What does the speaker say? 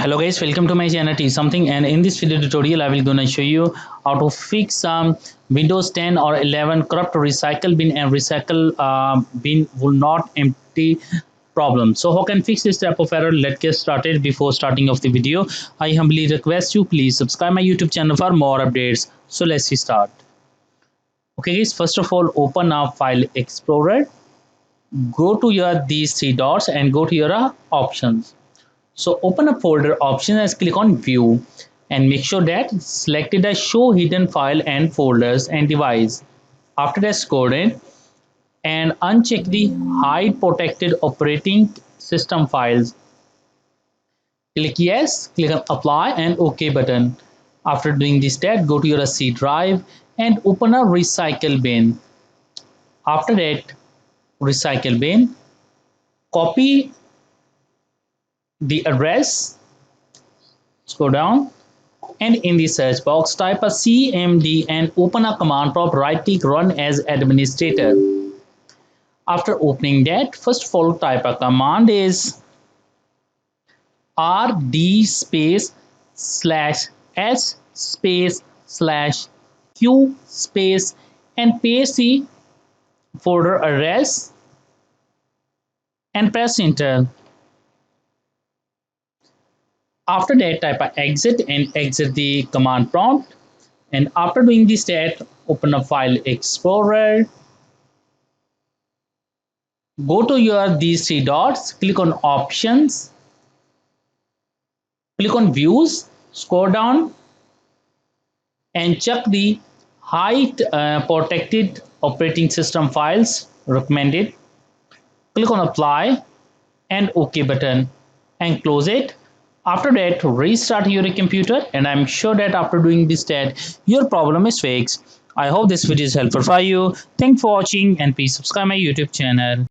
Hello guys, welcome to my channel T something, and in this video tutorial I will gonna show you how to fix Windows 10 or 11 corrupt recycle bin and recycle bin will not empty problem. So how can fix this type of error? Let's get started. Before starting of the video, I humbly request you please subscribe my YouTube channel for more updates. So let's start. Okay guys, first of all open up File Explorer, go to your these three dots and go to your options. So open a folder option and click on view and make sure that selected as show hidden file and folders and device. After that scroll in and uncheck the hide protected operating system files. Click yes, click on apply and OK button. After doing this step, go to your C drive and open a recycle bin. After that recycle bin, copy the address, scroll down and in the search box type a cmd and open a command prompt, right click run as administrator. After opening that, first of all type a command is rd space slash s space slash q space and paste the folder address and press enter. After that type a exit and exit the command prompt, and after doing this step open a File Explorer, go to your these three dots, click on options, click on views, scroll down and check the hide protected operating system files recommended. Click on apply and OK button and close it. After that restart your computer and I'm sure that after doing this step your problem is fixed. I hope this video is helpful for you. Thanks for watching and please subscribe my YouTube channel.